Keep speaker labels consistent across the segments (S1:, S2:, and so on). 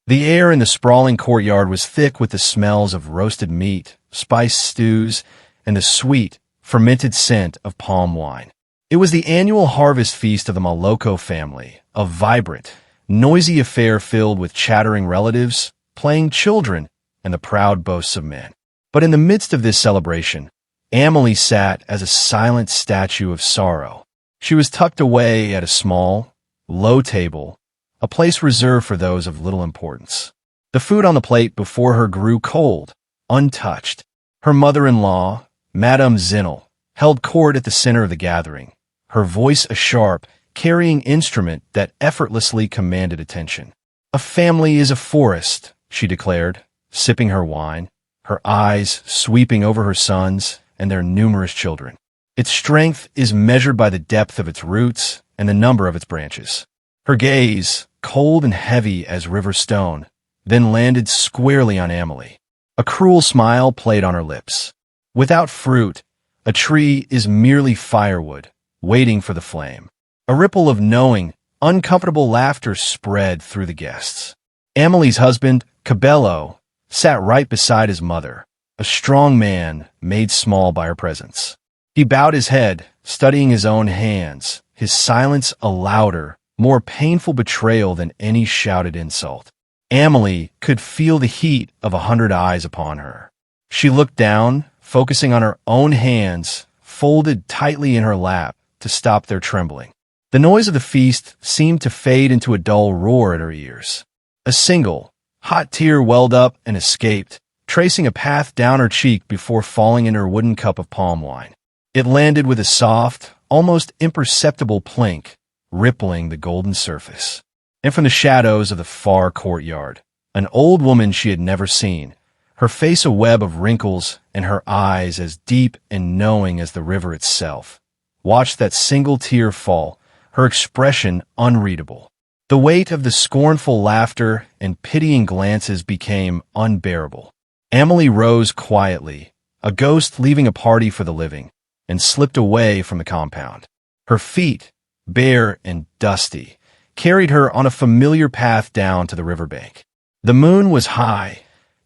S1: The air in the sprawling courtyard was thick with the smells of roasted meat, spiced stews, and the sweet, fermented scent of palm wine. It was the annual harvest feast of the Maloko family, a vibrant, noisy affair filled with chattering relatives, playing children, and the proud boasts of men. But in the midst of this celebration, Amelie sat as a silent statue of sorrow. She was tucked away at a small, low table, a place reserved for those of little importance. The food on the plate before her grew cold, untouched. Her mother-in-law, Madame Zinnel, held court at the center of the gathering, her voice a sharp, carrying instrument that effortlessly commanded attention. "A family is a forest," she declared, sipping her wine, her eyes sweeping over her sons and their numerous children. "Its strength is measured by the depth of its roots and the number of its branches." Her gaze, cold and heavy as river stone, then landed squarely on Amelie. A cruel smile played on her lips. Without fruit, a tree is merely firewood, waiting for the flame. A ripple of knowing, uncomfortable laughter spread through the guests. Amelie's husband, Cabello, sat right beside his mother, a strong man made small by her presence. He bowed his head, studying his own hands, his silence a louder, more painful betrayal than any shouted insult. Amelie could feel the heat of 100 eyes upon her. She looked down, focusing on her own hands, folded tightly in her lap to stop their trembling. The noise of the feast seemed to fade into a dull roar at her ears. A single, hot tear welled up and escaped, tracing a path down her cheek before falling in her wooden cup of palm wine. It landed with a soft, almost imperceptible plink, rippling the golden surface. And from the shadows of the far courtyard, an old woman she had never seen, her face a web of wrinkles and her eyes as deep and knowing as the river itself, watched that single tear fall, her expression unreadable. The weight of the scornful laughter and pitying glances became unbearable. Amelie rose quietly, a ghost leaving a party for the living, and slipped away from the compound. Her feet, bare and dusty, carried her on a familiar path down to the riverbank. The moon was high,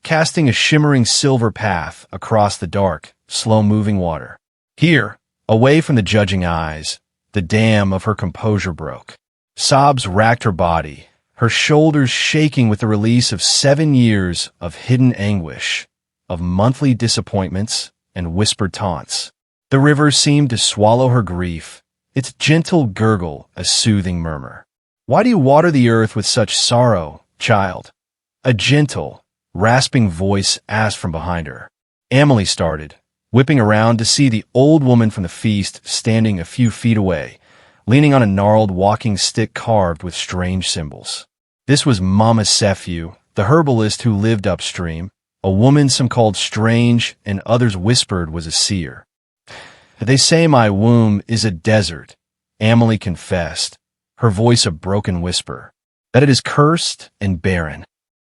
S1: casting a shimmering silver path across the dark, slow-moving water. Here, away from the judging eyes, the dam of her composure broke. Sobs racked her body, her shoulders shaking with the release of 7 years of hidden anguish, of monthly disappointments and whispered taunts. The river seemed to swallow her grief, its gentle gurgle a soothing murmur. "Why do you water the earth with such sorrow, child?" A gentle, rasping voice asked from behind her. Amelie started, whipping around to see the old woman from the feast standing a few feet away, leaning on a gnarled walking stick carved with strange symbols. This was Mama Sephew, the herbalist who lived upstream, a woman some called strange and others whispered was a seer. "They say my womb is a desert," Amelie confessed, her voice a broken whisper, "that it is cursed and barren."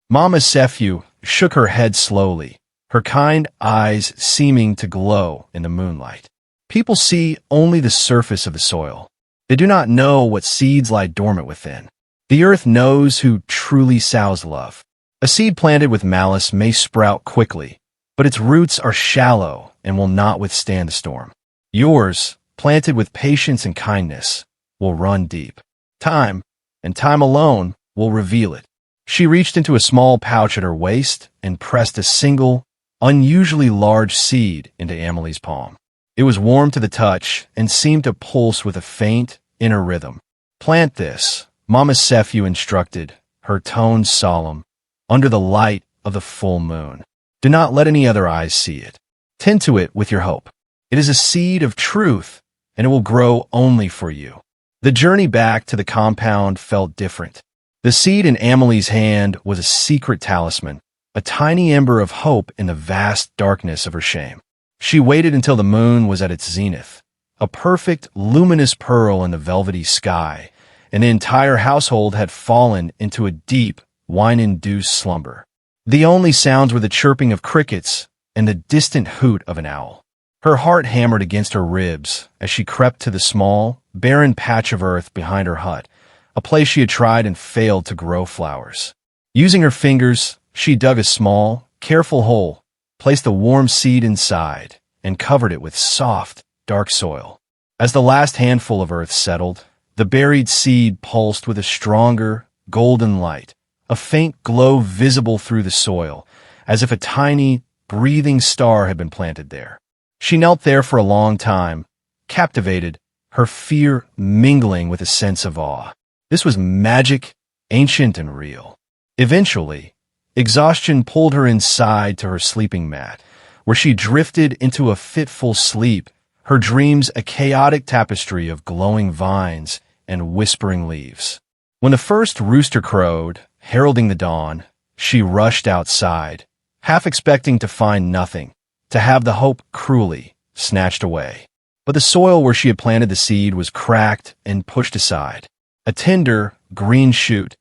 S1: Mama Sephew shook her head slowly, her kind eyes seeming to glow in the moonlight. "People see only the surface of the soil. They do not know what seeds lie dormant within. The earth knows who truly sows love. A seed planted with malice may sprout quickly, but its roots are shallow and will not withstand the storm. Yours, planted with patience and kindness, will run deep. Time, and time alone, will reveal it." She reached into a small pouch at her waist and pressed a single, unusually large seed into Amelie's palm. It was warm to the touch and seemed to pulse with a faint, inner rhythm. "Plant this," Mama Sephew instructed, her tone solemn, "under the light of the full moon. Do not let any other eyes see it. Tend to it with your hope. It is a seed of truth, and it will grow only for you." The journey back to the compound felt different. The seed in Amelie's hand was a secret talisman, a tiny ember of hope in the vast darkness of her shame. She waited until the moon was at its zenith, a perfect, luminous pearl in the velvety sky, and the entire household had fallen into a deep, wine-induced slumber. The only sounds were the chirping of crickets and the distant hoot of an owl. Her heart hammered against her ribs as she crept to the small, barren patch of earth behind her hut, a place she had tried and failed to grow flowers. Using her fingers, she dug a small, careful hole, placed the warm seed inside, and covered it with soft, dark soil. As the last handful of earth settled, the buried seed pulsed with a stronger, golden light, a faint glow visible through the soil, as if a tiny, breathing star had been planted there. She knelt there for a long time, captivated, her fear mingling with a sense of awe. This was magic, ancient and real. Eventually, exhaustion pulled her inside to her sleeping mat, where she drifted into a fitful sleep, her dreams a chaotic tapestry of glowing vines and whispering leaves. When the first rooster crowed, heralding the dawn, she rushed outside, half expecting to find nothing, to have the hope cruelly snatched away. But the soil where she had planted the seed was cracked and pushed aside. A tender, green shoot,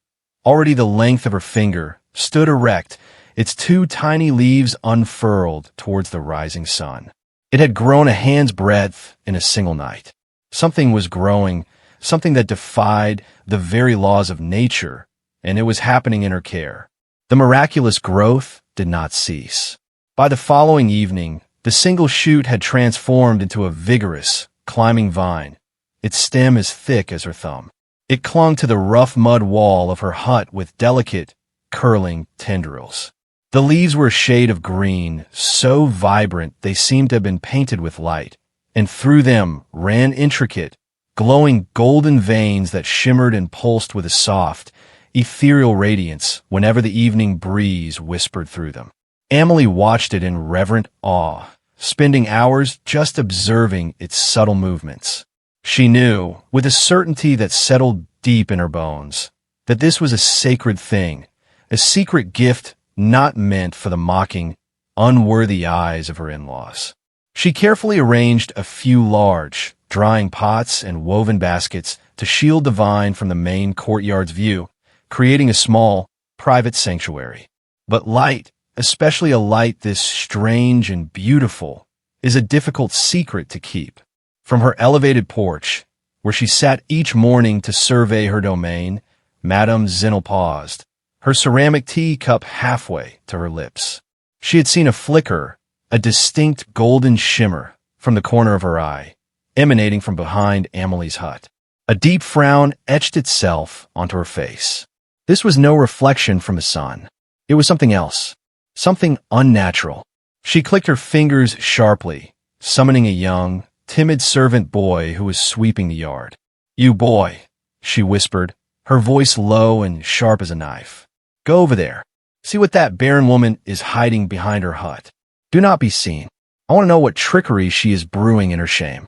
S1: already the length of her finger, stood erect, its two tiny leaves unfurled towards the rising sun. It had grown a hand's breadth in a single night. Something was growing, something that defied the very laws of nature, and it was happening in her care. The miraculous growth did not cease. By the following evening, the single shoot had transformed into a vigorous, climbing vine, its stem as thick as her thumb. It clung to the rough mud wall of her hut with delicate, curling tendrils. The leaves were a shade of green, so vibrant they seemed to have been painted with light, and through them ran intricate, glowing golden veins that shimmered and pulsed with a soft, ethereal radiance whenever the evening breeze whispered through them. Emily watched it in reverent awe, spending hours just observing its subtle movements. She knew, with a certainty that settled deep in her bones, that this was a sacred thing, a secret gift not meant for the mocking, unworthy eyes of her in-laws. She carefully arranged a few large, drying pots and woven baskets to shield the vine from the main courtyard's view, creating a small, private sanctuary. But light, especially a light this strange and beautiful, is a difficult secret to keep. From her elevated porch, where she sat each morning to survey her domain, Madame Zinel paused, her ceramic teacup halfway to her lips. She had seen a flicker, a distinct golden shimmer, from the corner of her eye, emanating from behind Amelie's hut. A deep frown etched itself onto her face. This was no reflection from the sun. It was something else, something unnatural. She clicked her fingers sharply, summoning a young, timid servant boy who was sweeping the yard. "You boy," she whispered, her voice low and sharp as a knife. "Go over there. See what that barren woman is hiding behind her hut. Do not be seen. I want to know what trickery she is brewing in her shame."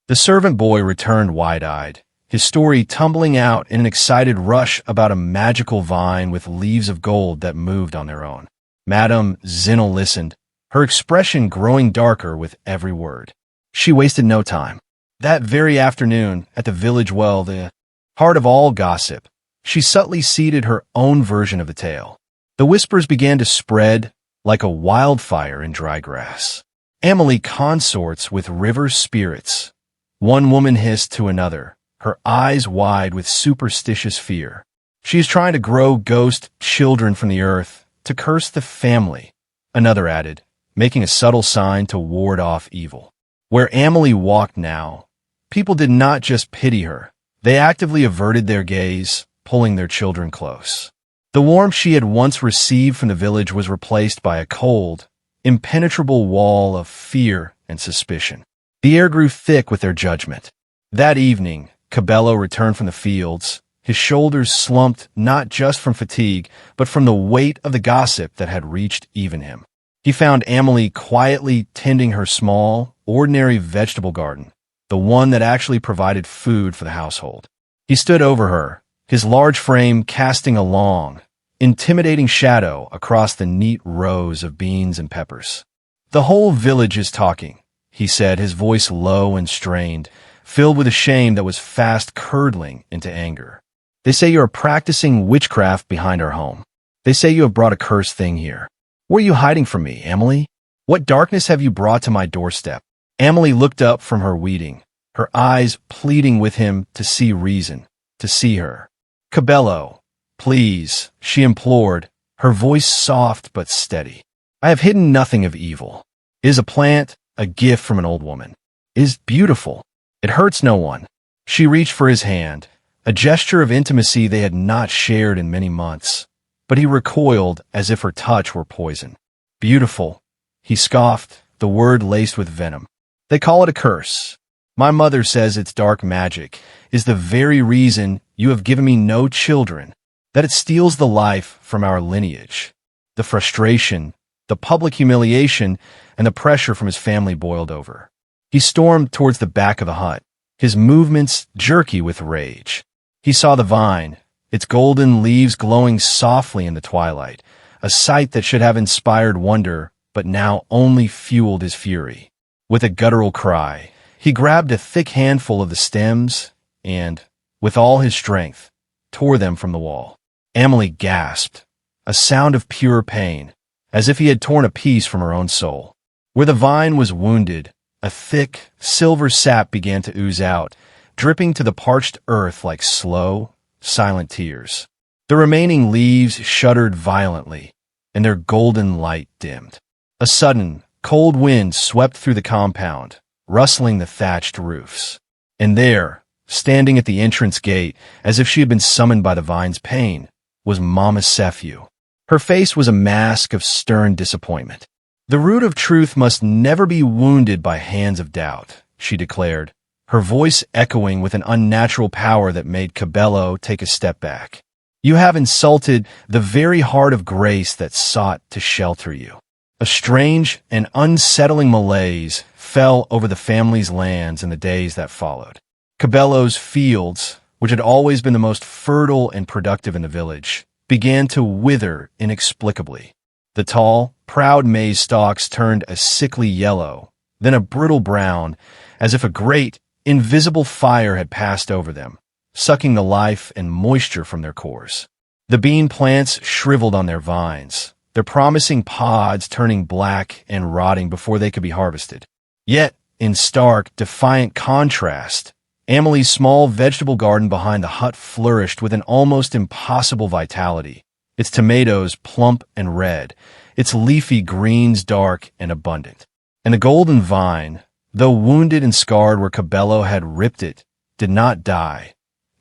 S1: The servant boy returned wide-eyed, his story tumbling out in an excited rush about a magical vine with leaves of gold that moved on their own. Madame Zinel listened, her expression growing darker with every word. She wasted no time. That very afternoon, at the village well, the heart of all gossip, she subtly seeded her own version of the tale. The whispers began to spread like a wildfire in dry grass. Amelie consorts with river spirits. One woman hissed to another, her eyes wide with superstitious fear. "She is trying to grow ghost children from the earth to curse the family," another added, making a subtle sign to ward off evil. Where Amelie walked now, people did not just pity her. They actively averted their gaze, pulling their children close. The warmth she had once received from the village was replaced by a cold, impenetrable wall of fear and suspicion. The air grew thick with their judgment. That evening, Cabello returned from the fields, his shoulders slumped not just from fatigue, but from the weight of the gossip that had reached even him. He found Amelie quietly tending her small, ordinary vegetable garden, the one that actually provided food for the household. He stood over her, his large frame casting a long, intimidating shadow across the neat rows of beans and peppers. "The whole village is talking," he said, his voice low and strained, filled with a shame that was fast curdling into anger. "They say you are practicing witchcraft behind our home. They say you have brought a cursed thing here. What are you hiding from me, Amelie? What darkness have you brought to my doorstep?" Amelie looked up from her weeding, her eyes pleading with him to see reason, to see her. "Cabello," Please, she implored, her voice soft but steady. I have hidden nothing of evil. It is a plant, a gift from an old woman. It is beautiful. It hurts no one. She reached for his hand, a gesture of intimacy they had not shared in many months. But he recoiled as if her touch were poison. Beautiful, he scoffed, the word laced with venom. They call it a curse. My mother says its dark magic is the very reason you have given me no children, that it steals the life from our lineage. The frustration, the public humiliation, and the pressure from his family boiled over. He stormed towards the back of the hut, his movements jerky with rage. He saw the vine, its golden leaves glowing softly in the twilight, a sight that should have inspired wonder, but now only fueled his fury. With a guttural cry, he grabbed a thick handful of the stems and, with all his strength, tore them from the wall. Emily gasped, a sound of pure pain, as if he had torn a piece from her own soul. Where the vine was wounded, a thick, silver sap began to ooze out, dripping to the parched earth like slow, silent tears. The remaining leaves shuddered violently, and their golden light dimmed. A sudden, cold wind swept through the compound, rustling the thatched roofs. And there, standing at the entrance gate, as if she had been summoned by the vine's pain, was Mama Sephew. Her face was a mask of stern disappointment. The root of truth must never be wounded by hands of doubt, she declared, her voice echoing with an unnatural power that made Cabello take a step back. You have insulted the very heart of grace that sought to shelter you. A strange and unsettling malaise fell over the family's lands in the days that followed. Cabello's fields, which had always been the most fertile and productive in the village, began to wither inexplicably. The tall, proud maize stalks turned a sickly yellow, then a brittle brown, as if a great, invisible fire had passed over them, sucking the life and moisture from their cores. The bean plants shriveled on their vines, their promising pods turning black and rotting before they could be harvested. Yet, in stark, defiant contrast, Emily's small vegetable garden behind the hut flourished with an almost impossible vitality, its tomatoes plump and red, its leafy greens dark and abundant. And the golden vine, though wounded and scarred where Cabello had ripped it, did not die.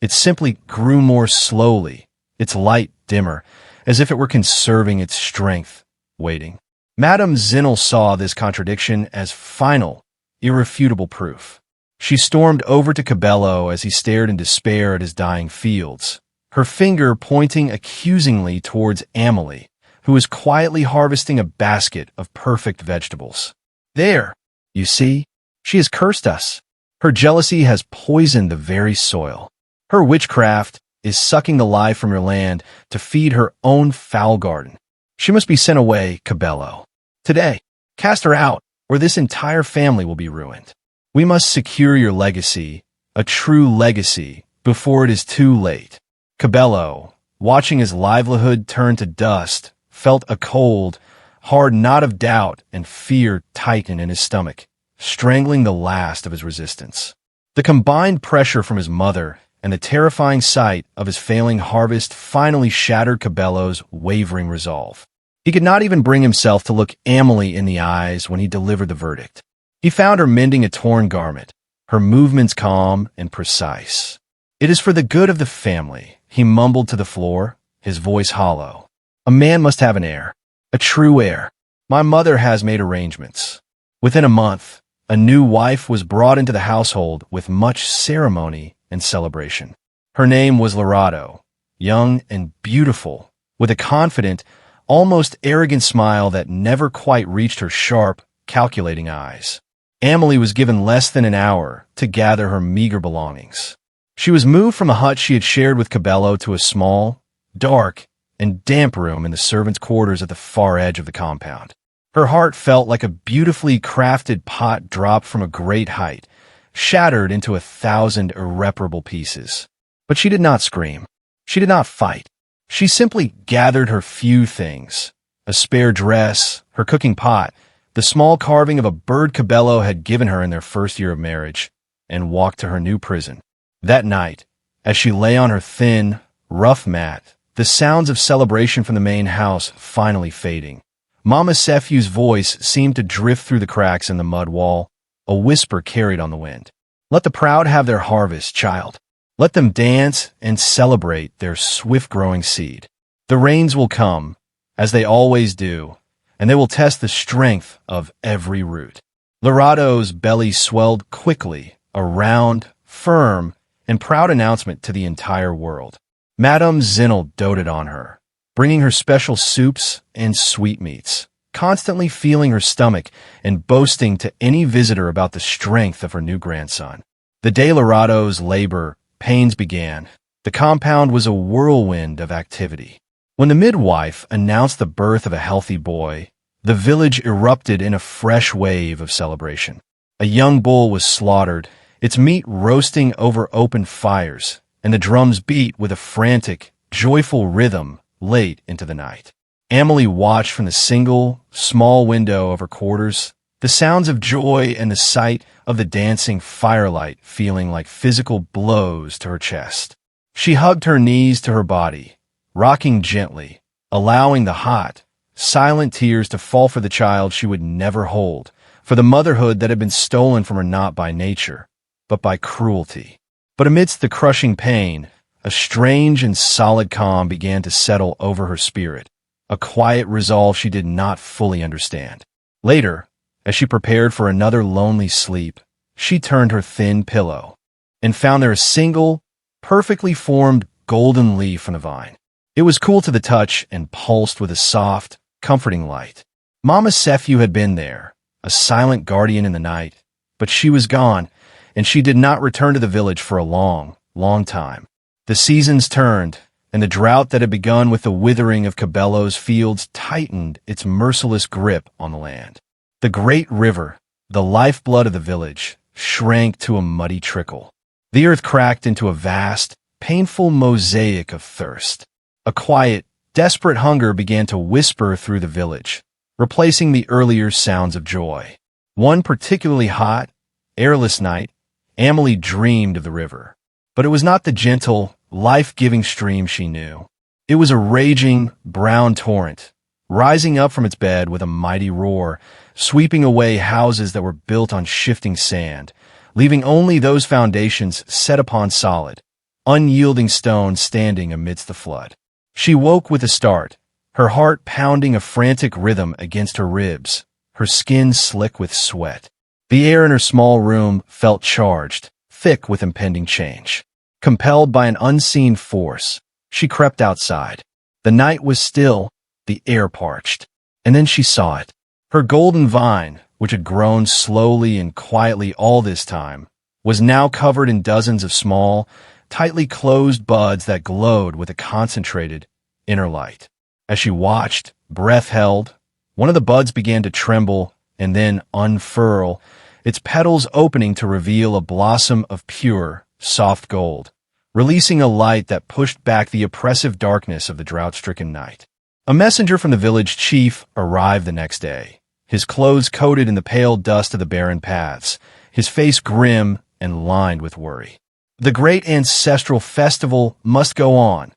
S1: It simply grew more slowly, its light dimmer, as if it were conserving its strength, waiting. Madame Zinnel saw this contradiction as final, irrefutable proof. She stormed over to Cabello as he stared in despair at his dying fields, her finger pointing accusingly towards Emily, who was quietly harvesting a basket of perfect vegetables. There, you see, she has cursed us. Her jealousy has poisoned the very soil. Her witchcraft is sucking the life from your land to feed her own foul garden. She must be sent away, Cabello. Today, cast her out, or this entire family will be ruined. We must secure your legacy, a true legacy, before it is too late. Cabello, watching his livelihood turn to dust, felt a cold, hard knot of doubt and fear tighten in his stomach, strangling the last of his resistance. The combined pressure from his mother and the terrifying sight of his failing harvest finally shattered Cabello's wavering resolve. He could not even bring himself to look Emily in the eyes when he delivered the verdict. He found her mending a torn garment, her movements calm and precise. It is for the good of the family, he mumbled to the floor, his voice hollow. A man must have an heir, a true heir. My mother has made arrangements. Within a month, a new wife was brought into the household with much ceremony and celebration. Her name was Lorado, young and beautiful, with a confident, almost arrogant smile that never quite reached her sharp, calculating eyes. Emily was given less than an hour to gather her meager belongings. She was moved from the hut she had shared with Cabello to a small, dark, and damp room in the servants' quarters at the far edge of the compound. Her heart felt like a beautifully crafted pot dropped from a great height, shattered into 1,000 irreparable pieces. But she did not scream. She did not fight. She simply gathered her few things, a spare dress, her cooking pot, the small carving of a bird Cabello had given her in their first year of marriage, and walked to her new prison. That night, as she lay on her thin, rough mat, the sounds of celebration from the main house finally fading. Mama Sefu's voice seemed to drift through the cracks in the mud wall, a whisper carried on the wind. Let the proud have their harvest, child. Let them dance and celebrate their swift-growing seed. The rains will come, as they always do, and they will test the strength of every root. Lorado's belly swelled quickly, a round, firm, and proud announcement to the entire world. Madame Zinnel doted on her, bringing her special soups and sweetmeats, constantly feeling her stomach and boasting to any visitor about the strength of her new grandson. The day Lorado's labor pains began, the compound was a whirlwind of activity. When the midwife announced the birth of a healthy boy, the village erupted in a fresh wave of celebration. A young bull was slaughtered, its meat roasting over open fires, and the drums beat with a frantic, joyful rhythm late into the night. Emily watched from the single, small window of her quarters, the sounds of joy and the sight of the dancing firelight feeling like physical blows to her chest. She hugged her knees to her body, rocking gently, allowing the hot, silent tears to fall for the child she would never hold, for the motherhood that had been stolen from her not by nature, but by cruelty. But amidst the crushing pain, a strange and solid calm began to settle over her spirit, a quiet resolve she did not fully understand. Later, as she prepared for another lonely sleep, she turned her thin pillow and found there a single, perfectly formed golden leaf from the vine. It was cool to the touch and pulsed with a soft, comforting light. Mama Sefu had been there, a silent guardian in the night, but she was gone, and she did not return to the village for a long, long time. The seasons turned, and the drought that had begun with the withering of Cabello's fields tightened its merciless grip on the land. The great river, the lifeblood of the village, shrank to a muddy trickle. The earth cracked into a vast, painful mosaic of thirst. A quiet, desperate hunger began to whisper through the village, replacing the earlier sounds of joy. One particularly hot, airless night, Emily dreamed of the river. But it was not the gentle, life-giving stream she knew. It was a raging, brown torrent, rising up from its bed with a mighty roar, sweeping away houses that were built on shifting sand, leaving only those foundations set upon solid, unyielding stone standing amidst the flood. She woke with a start, her heart pounding a frantic rhythm against her ribs, her skin slick with sweat. The air in her small room felt charged, thick with impending change. Compelled by an unseen force, she crept outside. The night was still, the air parched. And then she saw it. Her golden vine, which had grown slowly and quietly all this time, was now covered in dozens of small, tightly closed buds that glowed with a concentrated inner light. As she watched, breath held, one of the buds began to tremble and then unfurl, its petals opening to reveal a blossom of pure, soft gold, releasing a light that pushed back the oppressive darkness of the drought-stricken night. A messenger from the village chief arrived the next day, his clothes coated in the pale dust of the barren paths, his face grim and lined with worry. The great ancestral festival must go on,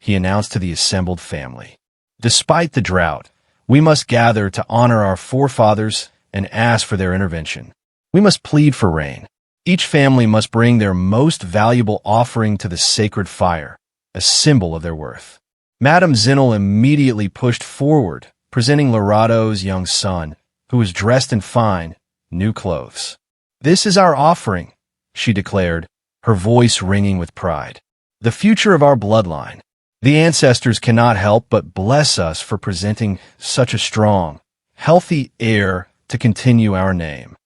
S1: he announced to the assembled family. Despite the drought, we must gather to honor our forefathers and ask for their intervention. We must plead for rain. Each family must bring their most valuable offering to the sacred fire, a symbol of their worth. Madame Zinnel immediately pushed forward, presenting Lorado's young son, who was dressed in fine, new clothes. "This is our offering," she declared, her voice ringing with pride. "The future of our bloodline. The ancestors cannot help but bless us for presenting such a strong, healthy heir to continue our name."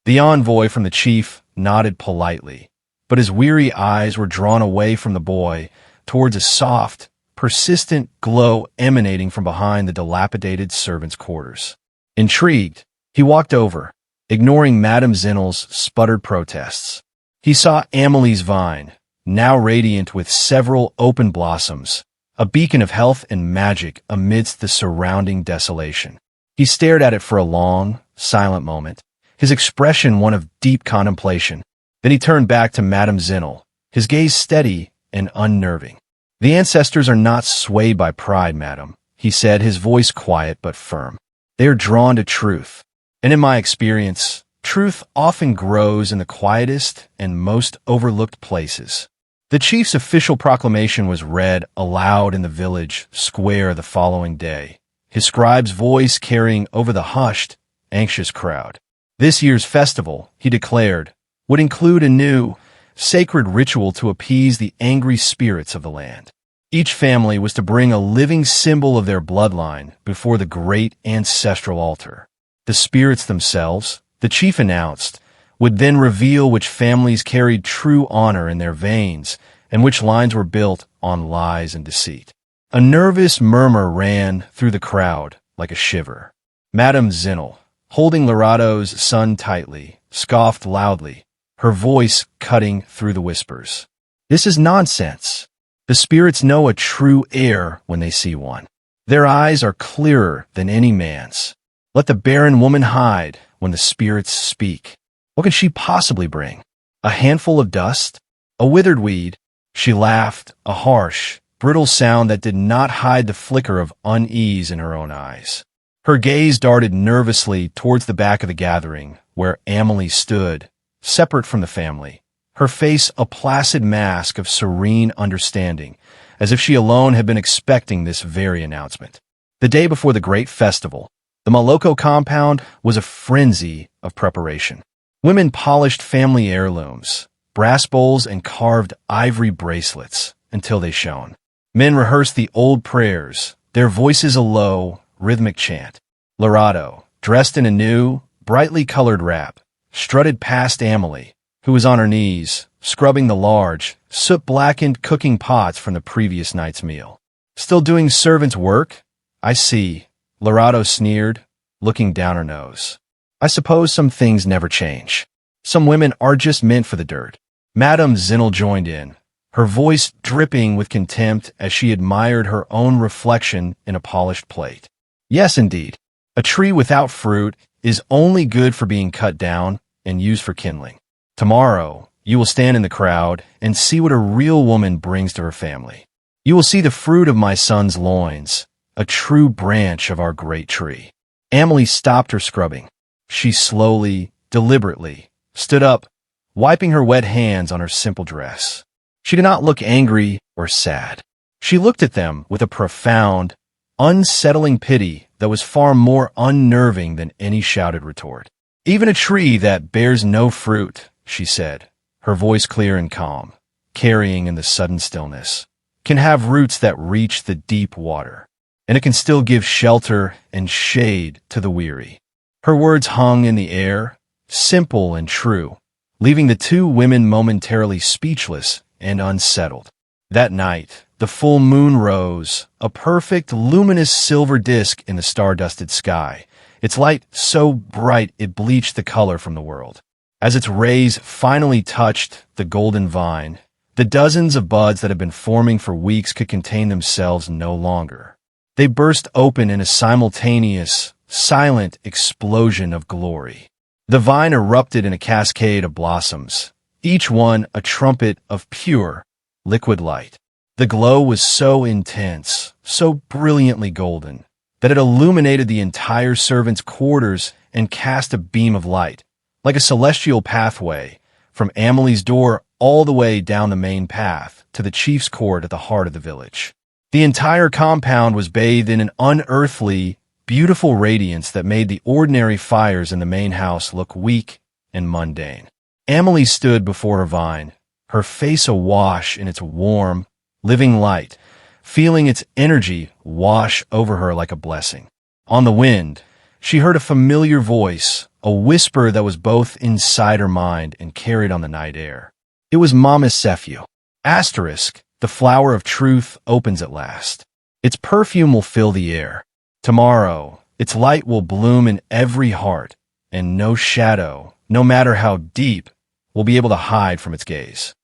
S1: The envoy from the chief nodded politely, but his weary eyes were drawn away from the boy towards a soft, persistent glow emanating from behind the dilapidated servants' quarters. Intrigued, he walked over, ignoring Madame Zinnel's sputtered protests. He saw Amelie's vine, now radiant with several open blossoms, a beacon of health and magic amidst the surrounding desolation. He stared at it for a long, silent moment, his expression one of deep contemplation. Then he turned back to Madame Zinnel, his gaze steady and unnerving. The ancestors are not swayed by pride, madam, he said, his voice quiet but firm. They are drawn to truth. And in my experience, truth often grows in the quietest and most overlooked places. The chief's official proclamation was read aloud in the village square the following day, his scribe's voice carrying over the hushed, anxious crowd. This year's festival, he declared, would include a new, sacred ritual to appease the angry spirits of the land. Each family was to bring a living symbol of their bloodline before the great ancestral altar. The spirits themselves, the chief announced, would then reveal which families carried true honor in their veins and which lines were built on lies and deceit. A nervous murmur ran through the crowd like a shiver. Madame Zinnel, holding Lorado's son tightly, scoffed loudly, her voice cutting through the whispers. This is nonsense. The spirits know a true heir when they see one. Their eyes are clearer than any man's. Let the barren woman hide when the spirits speak. What can she possibly bring? A handful of dust? A withered weed? She laughed, a harsh, brittle sound that did not hide the flicker of unease in her own eyes. Her gaze darted nervously towards the back of the gathering, where Amelie stood, separate from the family, her face a placid mask of serene understanding, as if she alone had been expecting this very announcement. The day before the great festival, the Maloko compound was a frenzy of preparation. Women polished family heirlooms, brass bowls and carved ivory bracelets until they shone. Men rehearsed the old prayers, their voices a low, rhythmic chant. Lorado, dressed in a new, brightly colored wrap, strutted past Amelie, who was on her knees, scrubbing the large, soot-blackened cooking pots from the previous night's meal. Still doing servant's work? I see, Lorado sneered, looking down her nose. I suppose some things never change. Some women are just meant for the dirt. Madame Zinnel joined in, her voice dripping with contempt as she admired her own reflection in a polished plate. Yes, indeed. A tree without fruit is only good for being cut down and used for kindling. Tomorrow, you will stand in the crowd and see what a real woman brings to her family. You will see the fruit of my son's loins, a true branch of our great tree. Amelie stopped her scrubbing. She slowly, deliberately, stood up, wiping her wet hands on her simple dress. She did not look angry or sad. She looked at them with a profound, unsettling pity that was far more unnerving than any shouted retort. Even a tree that bears no fruit, she said, her voice clear and calm, carrying in the sudden stillness, can have roots that reach the deep water, and it can still give shelter and shade to the weary. Her words hung in the air, simple and true, leaving the two women momentarily speechless and unsettled. That night, the full moon rose, a perfect, luminous silver disk in the star-dusted sky, its light so bright it bleached the color from the world. As its rays finally touched the golden vine, the dozens of buds that had been forming for weeks could contain themselves no longer. They burst open in a simultaneous, silent explosion of glory. The vine erupted in a cascade of blossoms, each one a trumpet of pure, liquid light. The glow was so intense, so brilliantly golden, that it illuminated the entire servants' quarters and cast a beam of light, like a celestial pathway, from Amelie's door all the way down the main path to the chief's court at the heart of the village. The entire compound was bathed in an unearthly, beautiful radiance that made the ordinary fires in the main house look weak and mundane. Amelie stood before her vine, her face awash in its warm, living light, feeling its energy wash over her like a blessing. On the wind, she heard a familiar voice, a whisper that was both inside her mind and carried on the night air. It was Mama Sephiu. Asterisk, the flower of truth opens at last. Its perfume will fill the air. Tomorrow, its light will bloom in every heart, and no shadow, no matter how deep, will be able to hide from its gaze.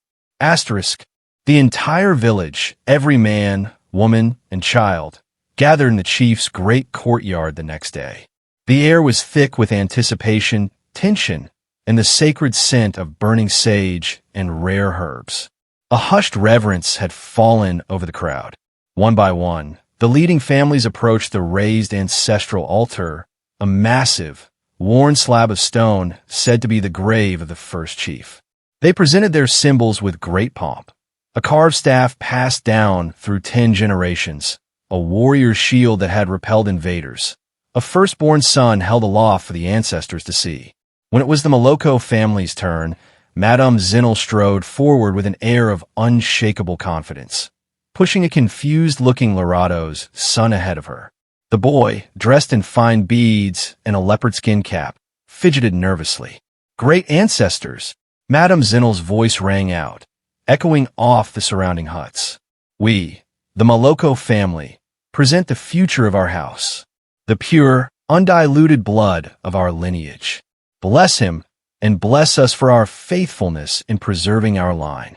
S1: Asterisk, the entire village, every man, woman, and child, gathered in the chief's great courtyard the next day. The air was thick with anticipation, tension, and the sacred scent of burning sage and rare herbs. A hushed reverence had fallen over the crowd. One by one, the leading families approached the raised ancestral altar, a massive, worn slab of stone said to be the grave of the first chief. They presented their symbols with great pomp. A carved staff passed down through 10 generations, a warrior's shield that had repelled invaders, a firstborn son held aloft for the ancestors to see. When it was the Moloko family's turn, Madame Zinnel strode forward with an air of unshakable confidence, pushing a confused-looking Lorado's son ahead of her. The boy, dressed in fine beads and a leopard skin cap, fidgeted nervously. "Great ancestors!" Madame Zinnel's voice rang out, echoing off the surrounding huts. "We, the Moloko family, present the future of our house, the pure, undiluted blood of our lineage. Bless him, and bless us for our faithfulness in preserving our line."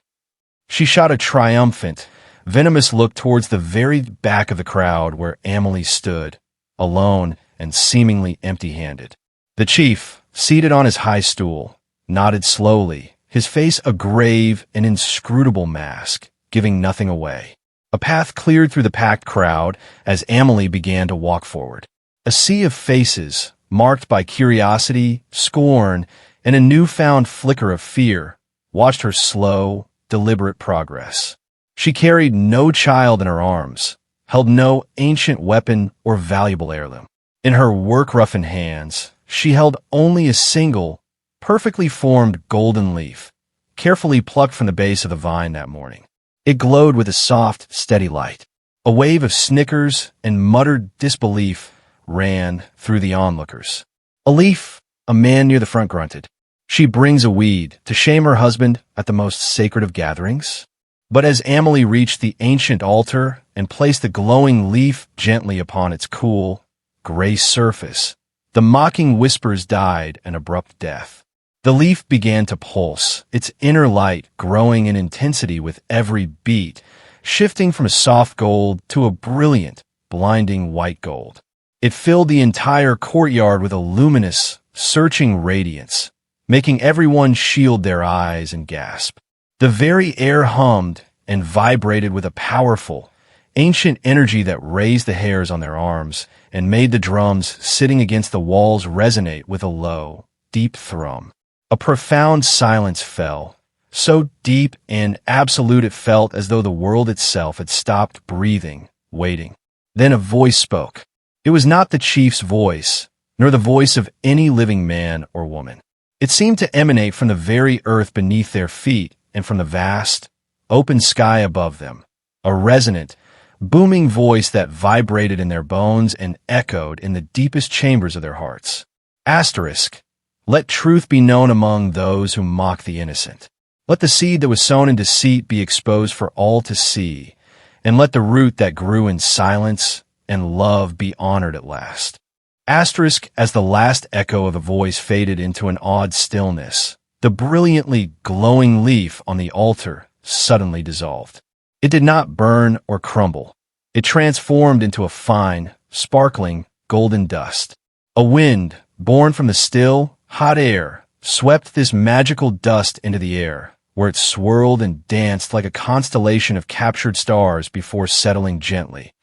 S1: She shot a triumphant, venomous look towards the very back of the crowd where Amelie stood, alone and seemingly empty-handed. The chief, seated on his high stool, nodded slowly, his face a grave and inscrutable mask, giving nothing away. A path cleared through the packed crowd as Amelie began to walk forward. A sea of faces, marked by curiosity, scorn, and a newfound flicker of fear, watched her slow, deliberate progress. She carried no child in her arms, held no ancient weapon or valuable heirloom. In her work-roughened hands, she held only a single, perfectly formed golden leaf, carefully plucked from the base of the vine that morning. It glowed with a soft, steady light. A wave of snickers and muttered disbelief ran through the onlookers. "A leaf," a man near the front grunted. "She brings a weed to shame her husband at the most sacred of gatherings?" But as Amelie reached the ancient altar and placed the glowing leaf gently upon its cool, gray surface, the mocking whispers died an abrupt death. The leaf began to pulse, its inner light growing in intensity with every beat, shifting from a soft gold to a brilliant, blinding white gold. It filled the entire courtyard with a luminous, searching radiance, making everyone shield their eyes and gasp. The very air hummed and vibrated with a powerful, ancient energy that raised the hairs on their arms and made the drums sitting against the walls resonate with a low, deep thrum. A profound silence fell, so deep and absolute it felt as though the world itself had stopped breathing, waiting. Then a voice spoke. It was not the chief's voice, nor the voice of any living man or woman. It seemed to emanate from the very earth beneath their feet and from the vast, open sky above them, a resonant, booming voice that vibrated in their bones and echoed in the deepest chambers of their hearts. Asterisk. Let truth be known among those who mock the innocent. Let the seed that was sown in deceit be exposed for all to see, and let the root that grew in silence and love be honored at last. Asterisk. As the last echo of the voice faded into an awed stillness, the brilliantly glowing leaf on the altar suddenly dissolved. It did not burn or crumble. It transformed into a fine, sparkling, golden dust. A wind, born from the still, hot air, swept this magical dust into the air, where it swirled and danced like a constellation of captured stars before settling gently,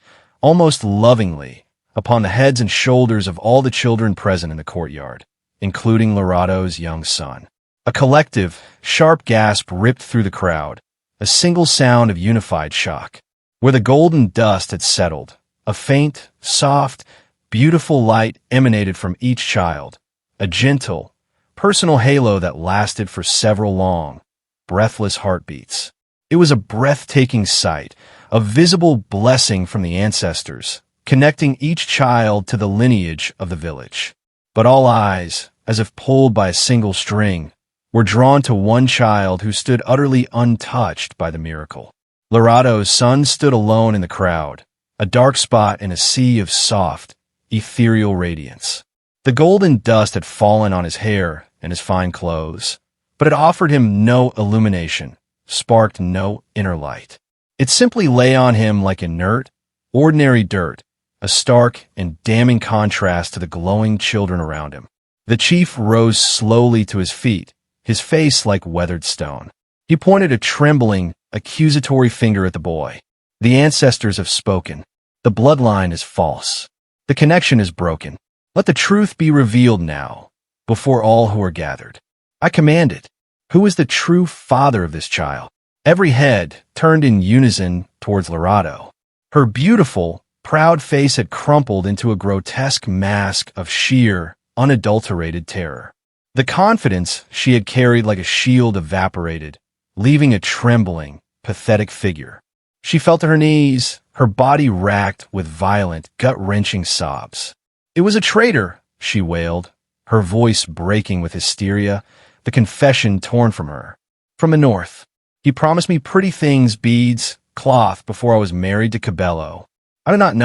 S1: almost lovingly, upon the heads and shoulders of all the children present in the courtyard, including Lorado's young son. A collective, sharp gasp ripped through the crowd, a single sound of unified shock. Where the golden dust had settled, a faint, soft, beautiful light emanated from each child, a gentle, personal halo that lasted for several long, breathless heartbeats. It was a breathtaking sight, a visible blessing from the ancestors, connecting each child to the lineage of the village. But all eyes, as if pulled by a single string, were drawn to one child who stood utterly untouched by the miracle. Lorado's son stood alone in the crowd, a dark spot in a sea of soft, ethereal radiance. The golden dust had fallen on his hair and his fine clothes, but it offered him no illumination, sparked no inner light. It simply lay on him like inert, ordinary dirt, a stark and damning contrast to the glowing children around him. The chief rose slowly to his feet, his face like weathered stone. He pointed a trembling, accusatory finger at the boy. The ancestors have spoken. The bloodline is false. The connection is broken. Let the truth be revealed now, before all who are gathered. I command it. Who is the true father of this child? Every head turned in unison towards Lorado. Her beautiful, proud face had crumpled into a grotesque mask of sheer, unadulterated terror. The confidence she had carried like a shield evaporated, leaving a trembling, pathetic figure. She fell to her knees, her body racked with violent, gut-wrenching sobs. "It was a traitor," she wailed, her voice breaking with hysteria, the confession torn from her. "From the north. He promised me pretty things, beads, cloth, before I was married to Cabello. I did not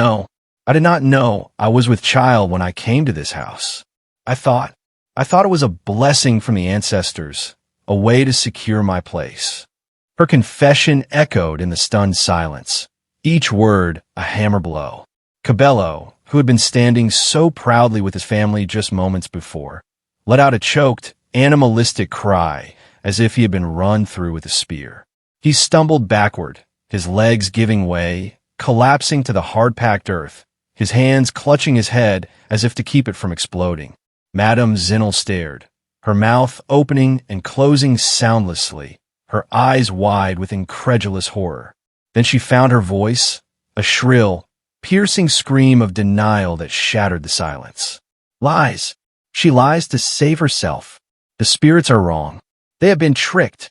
S1: know. I was with child when I came to this house. I thought it was a blessing from the ancestors, a way to secure my place." Her confession echoed in the stunned silence, each word a hammer blow. Cabello, who had been standing so proudly with his family just moments before, let out a choked, animalistic cry as if he had been run through with a spear. He stumbled backward, his legs giving way, collapsing to the hard-packed earth, his hands clutching his head as if to keep it from exploding. Madame Zinnel stared, her mouth opening and closing soundlessly, her eyes wide with incredulous horror. Then she found her voice, a shrill, piercing scream of denial that shattered the silence. "Lies. She lies to save herself. The spirits are wrong. They have been tricked."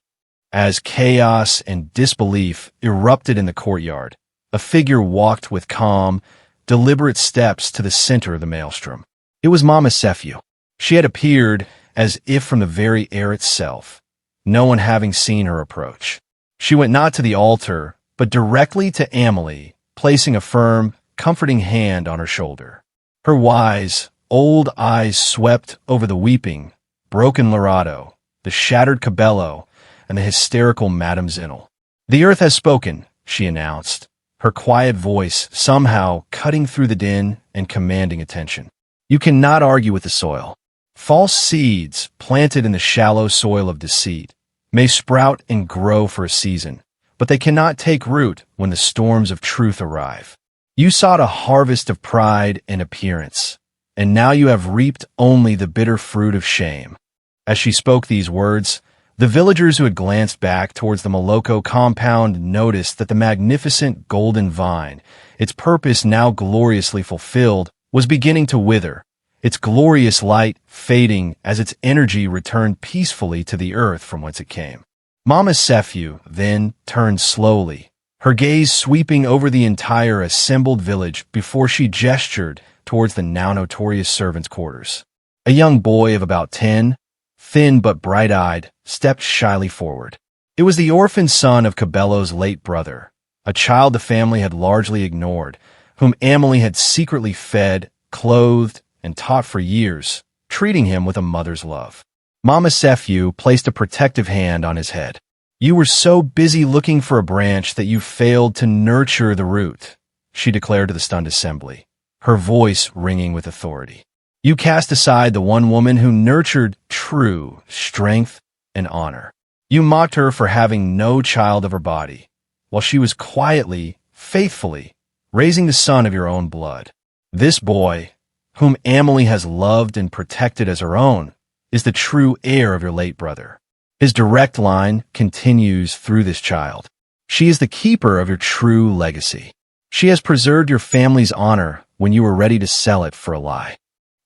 S1: As chaos and disbelief erupted in the courtyard, a figure walked with calm, deliberate steps to the center of the maelstrom. It was Mama Sephew. She had appeared as if from the very air itself, no one having seen her approach. She went not to the altar, but directly to Amelie, placing a firm, comforting hand on her shoulder. Her wise, old eyes swept over the weeping, broken Lorado, the shattered Cabello, and the hysterical Madame Zinnel. "The earth has spoken," she announced, her quiet voice somehow cutting through the din and commanding attention. "You cannot argue with the soil. False seeds planted in the shallow soil of deceit may sprout and grow for a season, but they cannot take root when the storms of truth arrive. You sought a harvest of pride and appearance, and now you have reaped only the bitter fruit of shame." As she spoke these words, the villagers who had glanced back towards the Moloko compound noticed that the magnificent golden vine, its purpose now gloriously fulfilled, was beginning to wither, its glorious light fading as its energy returned peacefully to the earth from whence it came. Mama Sephew then turned slowly, her gaze sweeping over the entire assembled village before she gestured towards the now notorious servants' quarters. A young boy of about 10, thin but bright-eyed, stepped shyly forward. It was the orphan son of Cabello's late brother, a child the family had largely ignored, whom Amelie had secretly fed, clothed, and taught for years, treating him with a mother's love. Mama Sephew placed a protective hand on his head. "You were so busy looking for a branch that you failed to nurture the root," she declared to the stunned assembly, her voice ringing with authority. "You cast aside the one woman who nurtured true strength and honor. You mocked her for having no child of her body, while she was quietly, faithfully, raising the son of your own blood. This boy, whom Amelie has loved and protected as her own, is the true heir of your late brother. His direct line continues through this child. She is the keeper of your true legacy. She has preserved your family's honor when you were ready to sell it for a lie."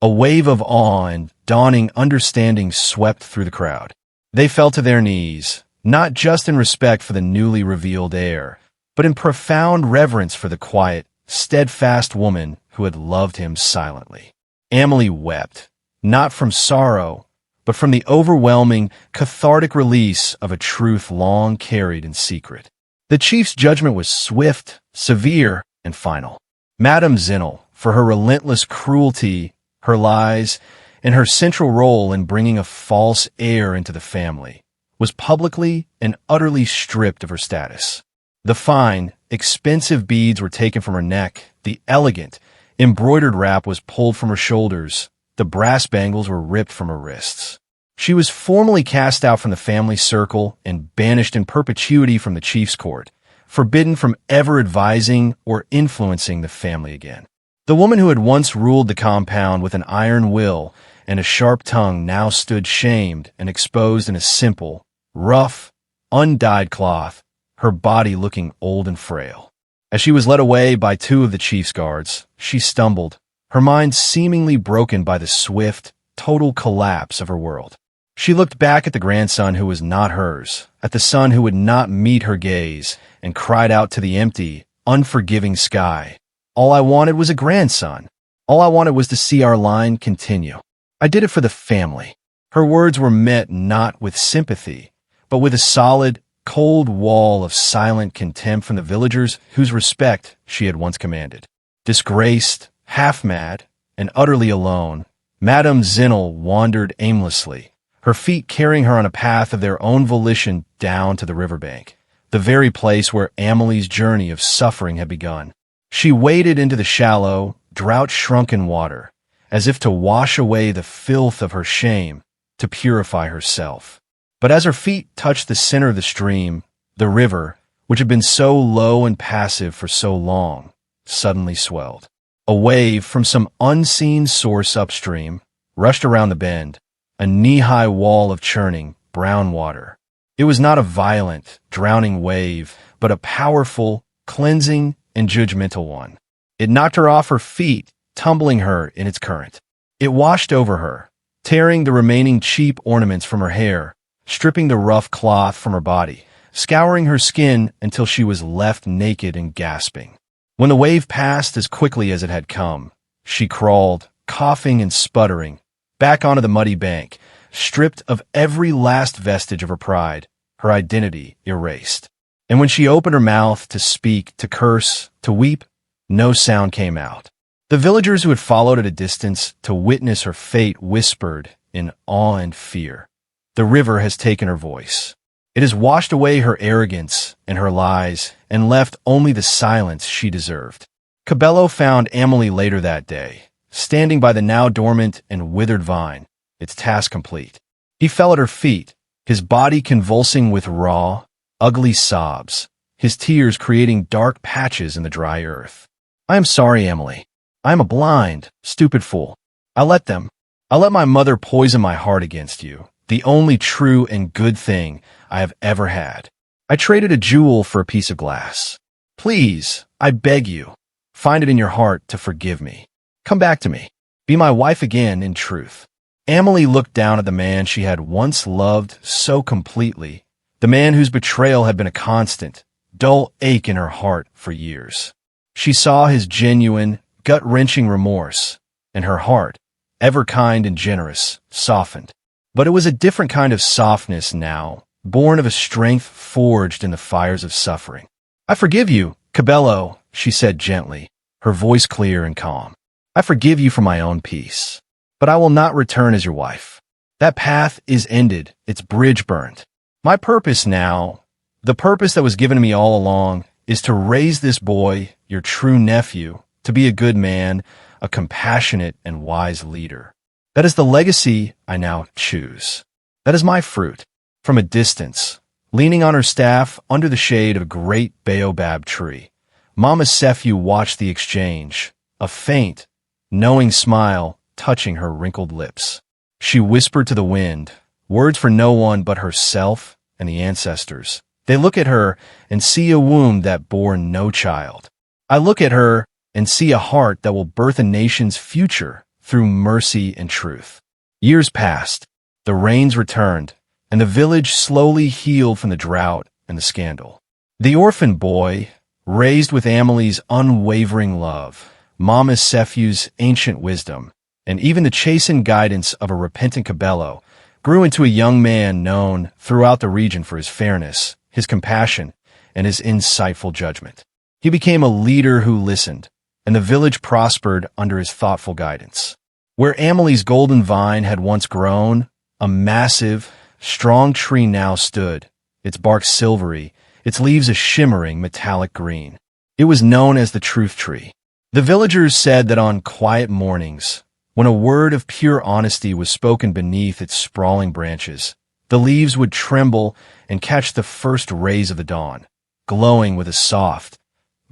S1: A wave of awe and dawning understanding swept through the crowd. They fell to their knees, not just in respect for the newly revealed heir, but in profound reverence for the quiet, steadfast woman who had loved him silently. Amelie wept, not from sorrow, but from the overwhelming, cathartic release of a truth long carried in secret. The chief's judgment was swift, severe, and final. Madame Zinnel, for her relentless cruelty, her lies, and her central role in bringing a false heir into the family, was publicly and utterly stripped of her status. The fine, expensive beads were taken from her neck, the elegant, embroidered wrap was pulled from her shoulders, the brass bangles were ripped from her wrists. She was formally cast out from the family circle and banished in perpetuity from the chief's court, forbidden from ever advising or influencing the family again. The woman who had once ruled the compound with an iron will and a sharp tongue now stood shamed and exposed in a simple, rough, undyed cloth, her body looking old and frail. As she was led away by two of the chief's guards, she stumbled, her mind seemingly broken by the swift, total collapse of her world. She looked back at the grandson who was not hers, at the son who would not meet her gaze, and cried out to the empty, unforgiving sky. All I wanted was a grandson. All I wanted was to see our line continue. I did it for the family. Her words were met not with sympathy, but with a solid, cold wall of silent contempt from the villagers whose respect she had once commanded. Disgraced, half-mad, and utterly alone, Madame Zinnel wandered aimlessly, her feet carrying her on a path of their own volition down to the riverbank, the very place where Amelie's journey of suffering had begun. She waded into the shallow, drought-shrunken water, as if to wash away the filth of her shame, to purify herself. But as her feet touched the center of the stream, the river, which had been so low and passive for so long, suddenly swelled. A wave from some unseen source upstream rushed around the bend, a knee-high wall of churning, brown water. It was not a violent, drowning wave, but a powerful, cleansing, and judgmental one. It knocked her off her feet, tumbling her in its current. It washed over her, tearing the remaining cheap ornaments from her hair, stripping the rough cloth from her body, scouring her skin until she was left naked and gasping. When the wave passed as quickly as it had come, she crawled, coughing and sputtering, back onto the muddy bank, stripped of every last vestige of her pride, her identity erased. And when she opened her mouth to speak, to curse, to weep, no sound came out. The villagers who had followed at a distance to witness her fate whispered in awe and fear, "The river has taken her voice. It has washed away her arrogance and her lies and left only the silence she deserved." Cabello found Amelie later that day, standing by the now dormant and withered vine, its task complete. He fell at her feet, his body convulsing with raw, ugly sobs, his tears creating dark patches in the dry earth. "I am sorry, Amelie. I am a blind, stupid fool. I let my mother poison my heart against you, the only true and good thing I have ever had. I traded a jewel for a piece of glass. Please, I beg you, find it in your heart to forgive me. Come back to me. Be my wife again in truth." Amelie looked down at the man she had once loved so completely, the man whose betrayal had been a constant, dull ache in her heart for years. She saw his genuine, gut-wrenching remorse, and her heart, ever kind and generous, softened. But it was a different kind of softness now, born of a strength forged in the fires of suffering. "I forgive you, Cabello," she said gently, her voice clear and calm. "I forgive you for my own peace. But I will not return as your wife. That path is ended, its bridge burned. My purpose now, the purpose that was given to me all along, is to raise this boy, your true nephew, to be a good man, a compassionate and wise leader. That is the legacy I now choose. That is my fruit." From a distance, leaning on her staff under the shade of a great baobab tree, Mama Sephew watched the exchange, a faint, knowing smile touching her wrinkled lips. She whispered to the wind, words for no one but herself and the ancestors. They look at her and see a womb that bore no child. I look at her and see a heart that will birth a nation's future through mercy and truth. Years passed, the rains returned, and the village slowly healed from the drought and the scandal. The orphan boy, raised with Amelie's unwavering love, Mama Sephew's ancient wisdom, and even the chastened guidance of a repentant Cabello, grew into a young man known throughout the region for his fairness, his compassion, and his insightful judgment. He became a leader who listened, and the village prospered under his thoughtful guidance. Where Amelie's golden vine had once grown, a massive, strong tree now stood, its bark silvery, its leaves a shimmering metallic green. It was known as the Truth Tree. The villagers said that on quiet mornings, When a word of pure honesty was spoken beneath its sprawling branches, the leaves would tremble and catch the first rays of the dawn, glowing with a soft,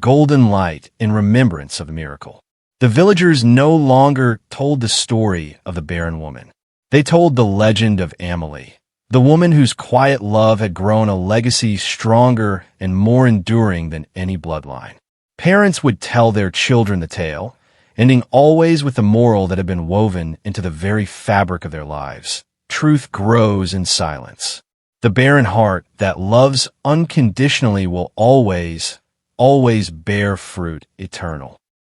S1: golden light in remembrance of the miracle. The villagers no longer told the story of the barren woman. They told the legend of Amelie, the woman whose quiet love had grown a legacy stronger and more enduring than any bloodline. Parents would tell their children the tale, ending always with the moral that had been woven into the very fabric of their lives. Truth grows in silence. The barren heart that loves unconditionally will always bear fruit eternal.